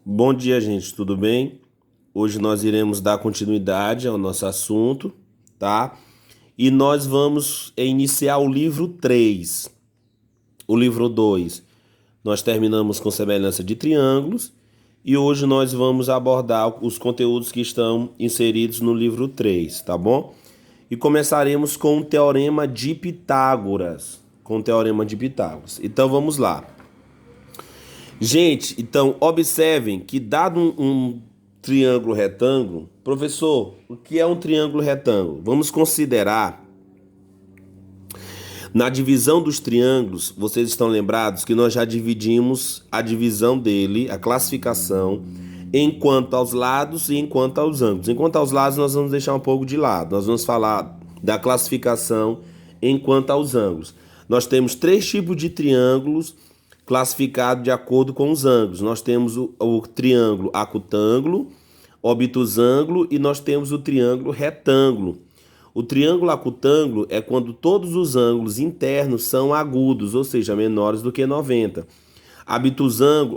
Bom dia, gente, tudo bem? Hoje nós iremos dar continuidade ao nosso assunto, tá? E nós vamos iniciar o livro 3. O livro 2 nós terminamos com semelhança de triângulos e hoje nós vamos abordar os conteúdos que estão inseridos no livro 3, tá bom? E começaremos com o teorema de Pitágoras, Então vamos lá. Gente, então observem que dado um triângulo retângulo, professor, o que é um triângulo retângulo? Vamos considerar na divisão dos triângulos, vocês estão lembrados que nós já dividimos a divisão dele, a classificação, enquanto aos lados e enquanto aos ângulos. Enquanto aos lados nós vamos deixar um pouco de lado, nós vamos falar da classificação enquanto aos ângulos. Nós temos três tipos de triângulos classificados de acordo com os ângulos. Nós temos o triângulo acutângulo, obtusângulo e nós temos o triângulo retângulo. O triângulo acutângulo é quando todos os ângulos internos são agudos, ou seja, menores do que 90.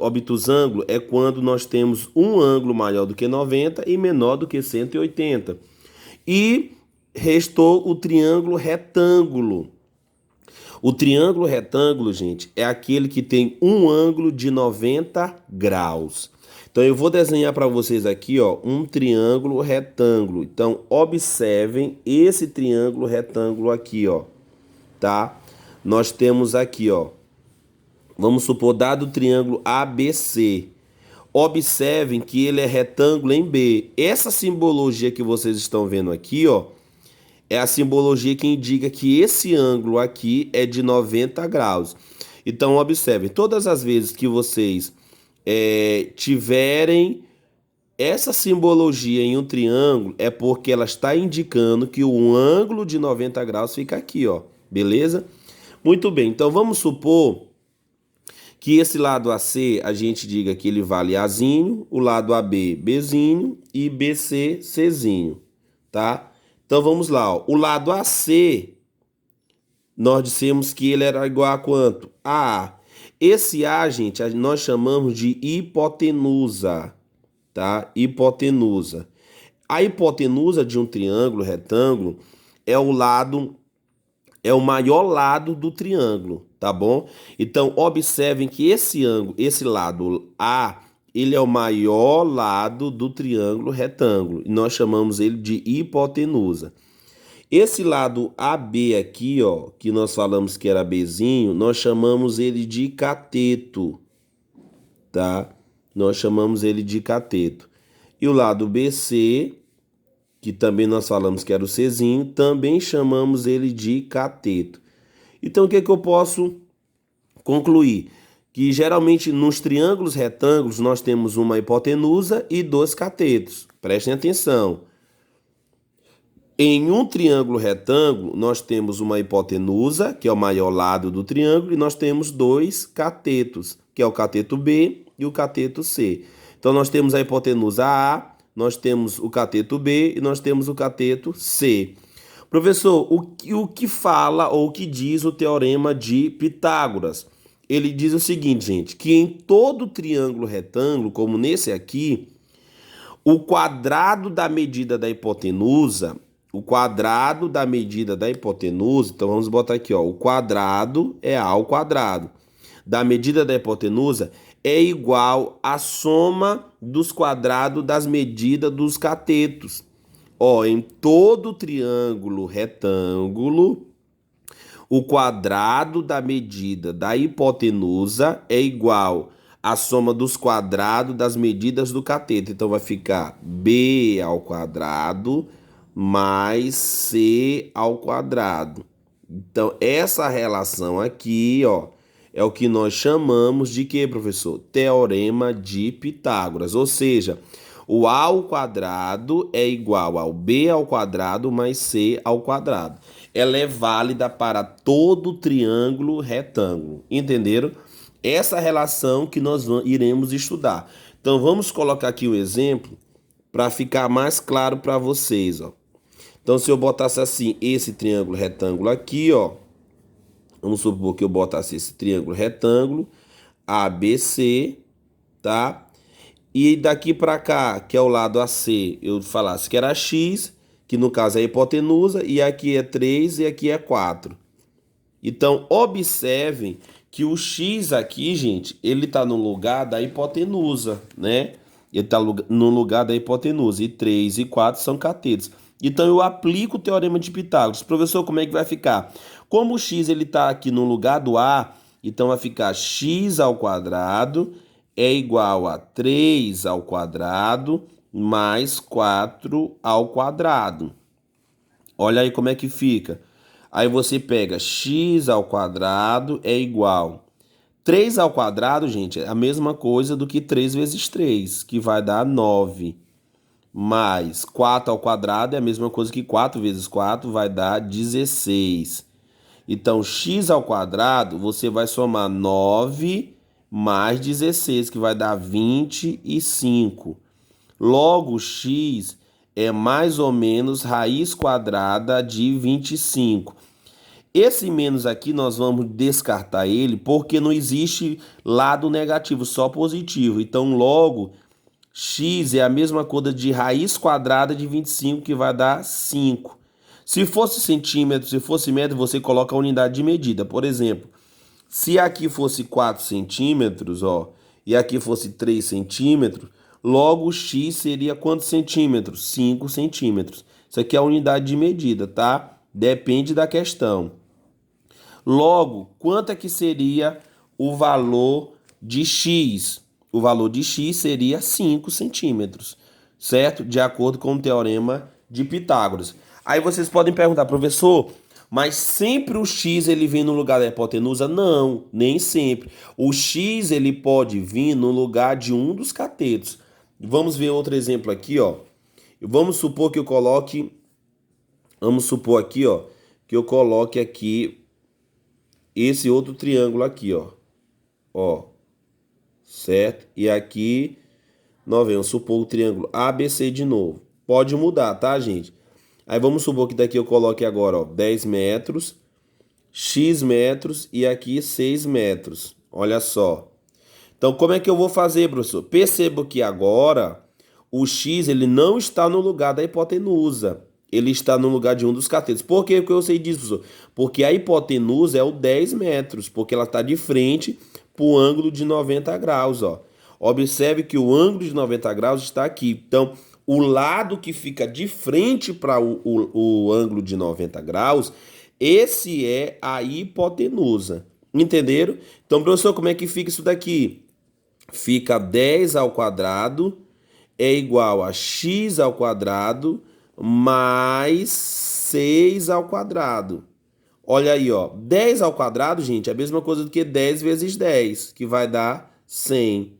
Obtusângulo é quando nós temos um ângulo maior do que 90 e menor do que 180. E restou o triângulo retângulo. O triângulo retângulo, gente, é aquele que tem um ângulo de 90 graus. Então eu vou desenhar para vocês aqui, ó, um triângulo retângulo. Então observem esse triângulo retângulo aqui, ó, tá? Nós temos aqui, ó, vamos supor dado o triângulo ABC. Observem que ele é retângulo em B. Essa simbologia que vocês estão vendo aqui, ó, é a simbologia que indica que esse ângulo aqui é de 90 graus. Então observem, todas as vezes que vocês tiverem essa simbologia em um triângulo, é porque ela está indicando que o ângulo de 90 graus fica aqui, ó. Beleza? Muito bem, então vamos supor que esse lado AC a gente diga que ele vale Azinho, o lado AB Bzinho e BC Czinho, tá? Então vamos lá, ó. O lado AC nós dissemos que ele era igual a quanto? A A. Esse A, gente, nós chamamos de hipotenusa, tá? Hipotenusa. A hipotenusa de um triângulo retângulo é o maior lado do triângulo, tá bom? Então, observem que esse ângulo, esse lado A, ele é o maior lado do triângulo retângulo, e nós chamamos ele de hipotenusa. Esse lado AB aqui, ó, que nós falamos que era Bzinho, nós chamamos ele de cateto, tá? Nós chamamos ele de cateto. E o lado BC, que também nós falamos que era o Czinho, também chamamos ele de cateto. Então, o que é que eu posso concluir? Que geralmente nos triângulos retângulos nós temos uma hipotenusa e dois catetos. Prestem atenção. Em um triângulo retângulo, nós temos uma hipotenusa, que é o maior lado do triângulo, e nós temos dois catetos, que é o cateto B e o cateto C. Então, nós temos a hipotenusa A, nós temos o cateto B e nós temos o cateto C. Professor, o que fala ou o que diz o teorema de Pitágoras? Ele diz o seguinte, gente, que em todo triângulo retângulo, como nesse aqui, o quadrado da medida da hipotenusa, então vamos botar aqui, ó, o quadrado é A ao quadrado, da medida da hipotenusa é igual à soma dos quadrados das medidas dos catetos. Ó, em todo triângulo retângulo, o quadrado da medida da hipotenusa é igual à soma dos quadrados das medidas do cateto. Então vai ficar B ao quadrado mais C ao quadrado. Então essa relação aqui, ó, é o que nós chamamos de quê, professor? Teorema de Pitágoras. Ou seja, o A ao quadrado é igual ao B ao quadrado mais C ao quadrado. Ela é válida para todo triângulo retângulo. Entenderam? Essa relação que nós iremos estudar. Então vamos colocar aqui um exemplo para ficar mais claro para vocês, ó. Então se eu botasse assim esse triângulo retângulo aqui, ó, vamos supor que eu botasse esse triângulo retângulo ABC, tá? e daqui para cá, que é o lado AC, eu falasse que era x, que no caso é a hipotenusa, e aqui é 3 e aqui é 4. Então, observem que o x aqui, gente, ele está no lugar da hipotenusa, né? Ele está no lugar da hipotenusa. E 3 e 4 são catetos. Então, eu aplico o teorema de Pitágoras. Professor, como é que vai ficar? Como o x está aqui no lugar do A, então vai ficar x ao quadrado é igual a 3 ao quadrado mais 4 ao quadrado. Olha aí como é que fica. Aí você pega x ao quadrado é igual. 3 ao quadrado, gente, é a mesma coisa do que 3 vezes 3, que vai dar 9. Mais 4 ao quadrado é a mesma coisa que 4 vezes 4 vai dar 16. Então, x ao quadrado, você vai somar 9 mais 16, que vai dar 25. Logo, x é mais ou menos raiz quadrada de 25. Esse menos aqui nós vamos descartar ele porque não existe lado negativo, só positivo. Então, logo, x é a mesma coisa de raiz quadrada de 25, que vai dar 5. Se fosse centímetro, se fosse metro, você coloca a unidade de medida. Por exemplo, se aqui fosse 4 centímetros, ó, e aqui fosse 3 centímetros, logo x seria quantos centímetros? 5 centímetros. Isso aqui é a unidade de medida, tá? Depende da questão. Logo, quanto é que seria o valor de x? O valor de x seria 5 centímetros, certo? De acordo com o teorema de Pitágoras. Aí vocês podem perguntar, professor, mas sempre o x ele vem no lugar da hipotenusa? Não, nem sempre. O x ele pode vir no lugar de um dos catetos. Vamos ver outro exemplo aqui, ó. Vamos supor que eu coloque, vamos supor aqui, ó, que eu coloque aqui esse outro triângulo aqui, ó. Ó, certo? E aqui nós vamos supor o triângulo ABC de novo. Pode mudar, tá, gente? Aí vamos supor que daqui eu coloque agora, ó, 10 metros, x metros e aqui 6 metros. Olha só. Então, como é que eu vou fazer, professor? Perceba que agora o x ele não está no lugar da hipotenusa. Ele está no lugar de um dos catetos. Por que eu sei disso, professor? Porque a hipotenusa é o 10 metros, porque ela está de frente para o ângulo de 90 graus, ó. Observe que o ângulo de 90 graus está aqui. Então, o lado que fica de frente para o ângulo de 90 graus, esse é a hipotenusa. Entenderam? Então, professor, como é que fica isso daqui? Fica 10 ao quadrado é igual a x ao quadrado mais 6 ao quadrado. Olha aí, ó. 10 ao quadrado, gente, é a mesma coisa do que 10 vezes 10, que vai dar 100.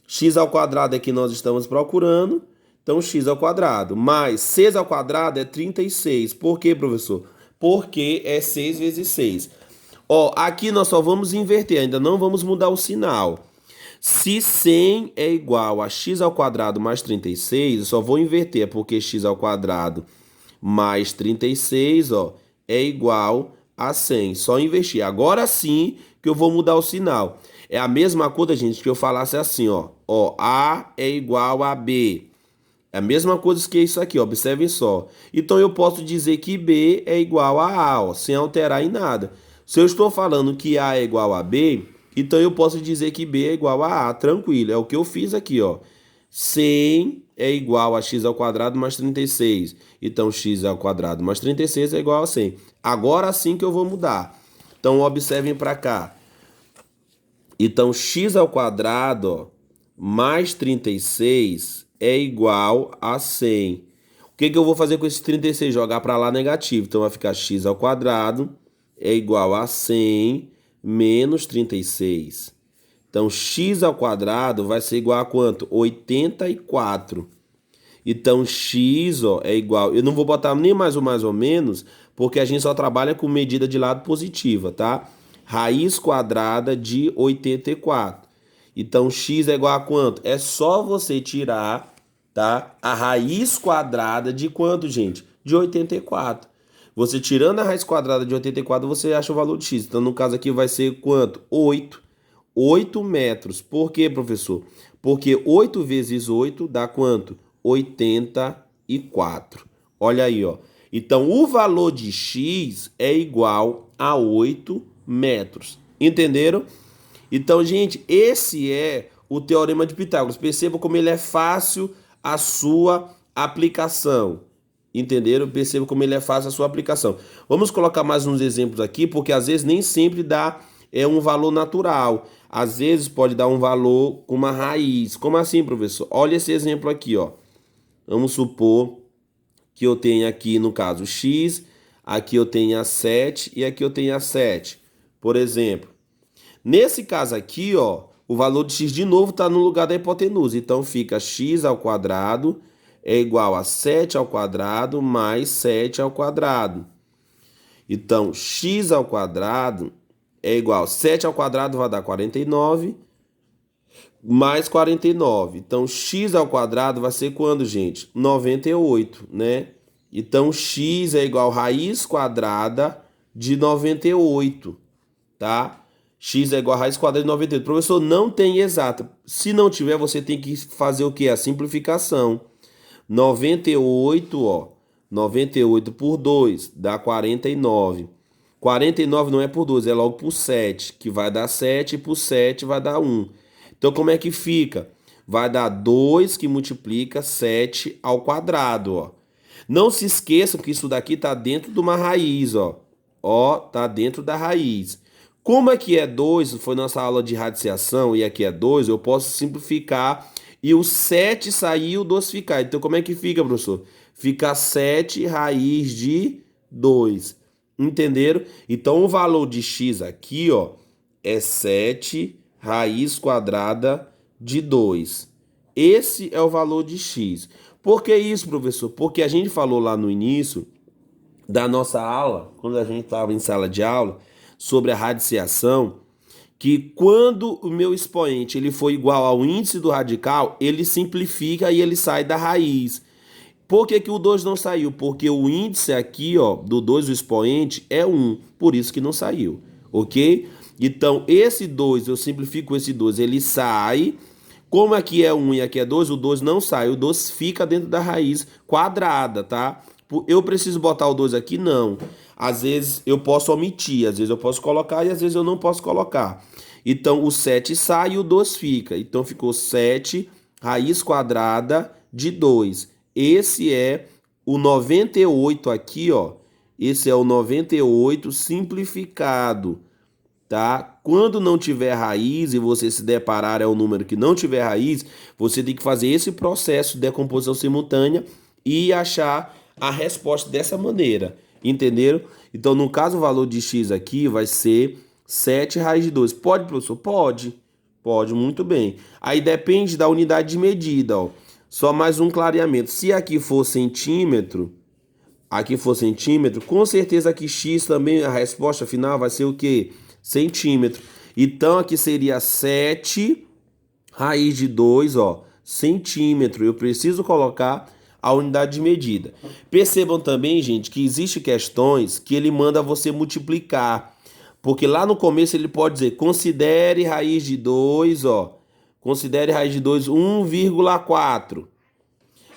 X ao quadrado é que nós estamos procurando, então x ao quadrado. Mais 6 ao quadrado é 36. Por quê, professor? Porque é 6 vezes 6. Ó, aqui nós só vamos inverter, ainda não vamos mudar o sinal. Se 100 é igual a x ao quadrado mais 36, eu só vou inverter, porque x ao quadrado mais 36, ó, é igual a 100. Só inverter. Agora sim que eu vou mudar o sinal. É a mesma coisa, gente, que eu falasse assim, ó. Ó, A é igual a B. É a mesma coisa que isso aqui, ó, observem só. Então eu posso dizer que B é igual a A, ó, sem alterar em nada. Se eu estou falando que A é igual a B, então eu posso dizer que B é igual a A, tranquilo. É o que eu fiz aqui, ó. 100 é igual a x ao quadrado mais 36. Então x ao quadrado mais 36 é igual a 100. Agora sim que eu vou mudar. Então observem para cá. Então x ao quadrado, ó, mais 36 é igual a 100. O que eu vou fazer com esse 36? Jogar para lá negativo. Então vai ficar x ao quadrado é igual a 100 menos 36. Então, x ao quadrado vai ser igual a quanto? 84. Então, x, ó, é igual... Eu não vou botar nem mais ou menos, porque a gente só trabalha com medida de lado positiva, tá? Raiz quadrada de 84. Então, x é igual a quanto? É só você tirar, tá? A raiz quadrada de quanto, gente? De 84. Você tirando a raiz quadrada de 84, você acha o valor de x. Então, no caso aqui, vai ser quanto? 8. 8 metros. Por quê, professor? Porque 8 vezes 8 dá quanto? 84. Olha aí, ó. Então, o valor de x é igual a 8 metros. Entenderam? Então, gente, esse é o Teorema de Pitágoras. Perceba como ele é fácil a sua aplicação. Entenderam? Perceba como ele é fácil a sua aplicação. Vamos colocar mais uns exemplos aqui, porque às vezes nem sempre dá um valor natural. Às vezes pode dar um valor com uma raiz. Como assim, professor? Olha esse exemplo aqui, ó. Vamos supor que eu tenha aqui, no caso, x, aqui eu tenha 7 e aqui eu tenha 7. Por exemplo, nesse caso aqui, ó, o valor de x de novo está no lugar da hipotenusa. Então fica x ao quadrado é igual a 7 ao quadrado mais 7 ao quadrado. Então, x ao quadrado é igual a 7 ao quadrado vai dar 49 mais 49. Então, x ao quadrado vai ser quando, gente? 98, né? Então, x é igual a raiz quadrada de 98, tá? X é igual a raiz quadrada de 98. Professor, não tem exata. Se não tiver, você tem que fazer o quê? A simplificação. 98, ó. 98 por 2 dá 49. 49 não é por 2, é logo por 7, que vai dar 7 e por 7 vai dar 1. Então, como é que fica? Vai dar 2 que multiplica 7 ao quadrado, ó. Não se esqueçam que isso daqui está dentro de uma raiz, ó. Ó, tá dentro da raiz. Como aqui é 2, foi nossa aula de radiciação, e aqui é 2, eu posso simplificar e o 7 sair e o 2 ficar. Então, como é que fica, professor? Fica 7 raiz de 2. Entenderam? Então, o valor de x aqui, ó, é 7 raiz quadrada de 2. Esse é o valor de x. Por que isso, professor? Porque a gente falou lá no início da nossa aula, quando a gente estava em sala de aula, sobre a radiciação, que quando o meu expoente ele for igual ao índice do radical, ele simplifica e ele sai da raiz. Por que que o 2 não saiu? Porque o índice aqui, ó, do 2, o expoente, é 1. Por isso que não saiu, ok? Então, esse 2, eu simplifico esse 2, ele sai. Como aqui é 1 e aqui é 2, o 2 não sai. O 2 fica dentro da raiz quadrada, tá? Eu preciso botar o 2 aqui? Não. Às vezes eu posso omitir, às vezes eu posso colocar e às vezes eu não posso colocar. Então, o 7 sai e o 2 fica. Então, ficou 7 raiz quadrada de 2. Esse é o 98 aqui, ó. Esse é o 98 simplificado, tá? Quando não tiver raiz e você se deparar é um número que não tiver raiz, você tem que fazer esse processo de decomposição simultânea e achar a resposta dessa maneira, entenderam? Então, no caso, o valor de x aqui vai ser 7 raiz de 2. Pode, professor? Pode. Pode, muito bem. Aí depende da unidade de medida, ó. Só mais um clareamento. Se aqui for centímetro, com certeza aqui x também, a resposta final vai ser o quê? Centímetro. Então aqui seria 7 raiz de 2, ó, centímetro. Eu preciso colocar a unidade de medida. Percebam também, gente, que existem questões que ele manda você multiplicar. Porque lá no começo ele pode dizer, considere raiz de 2, ó. Considere raiz de 2 1,4.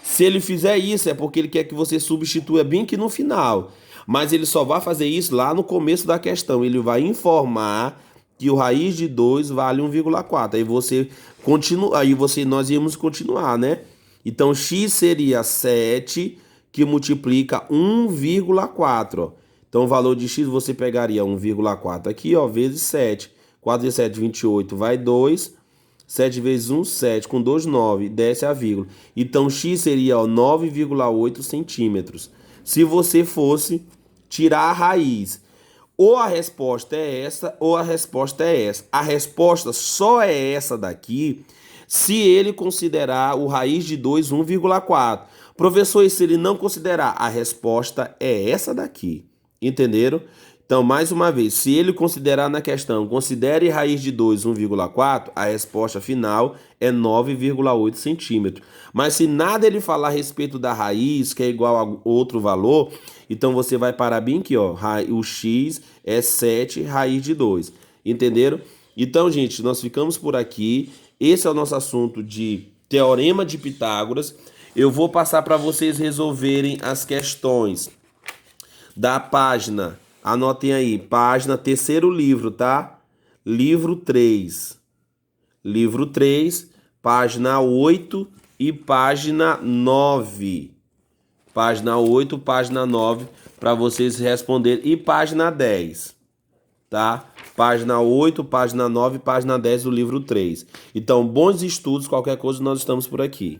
Se ele fizer isso, é porque ele quer que você substitua bem aqui no final. Mas ele só vai fazer isso lá no começo da questão. Ele vai informar que o raiz de 2 vale 1,4. Aí você continua, nós íamos continuar, né? Então x seria 7 que multiplica 1,4, ó. Então o valor de x você pegaria 1,4 aqui, ó, vezes 7. 4 vezes 7, 28, vai 2. 7 vezes 1, 7. Com 2, 9. Desce a vírgula. Então, x seria 9,8 centímetros. Se você fosse tirar a raiz. Ou a resposta é essa, ou a resposta é essa. A resposta só é essa daqui se ele considerar o raiz de 2, 1,4. Professor, e se ele não considerar? A resposta é essa daqui. Entenderam? Então, mais uma vez, se ele considerar na questão, considere raiz de 2, 1,4, a resposta final é 9,8 centímetros. Mas se nada ele falar a respeito da raiz, que é igual a outro valor, então você vai parar bem aqui, ó, o x é 7 raiz de 2. Entenderam? Então, gente, nós ficamos por aqui. Esse é o nosso assunto de Teorema de Pitágoras. Eu vou passar para vocês resolverem as questões da página. Anotem aí, página, terceiro livro, tá? Livro 3. Livro 3, página 8 e página 9. Página 8, página 9, para vocês responderem. E página 10, tá? Página 8, página 9, página 10 do livro 3. Então, bons estudos, qualquer coisa, nós estamos por aqui.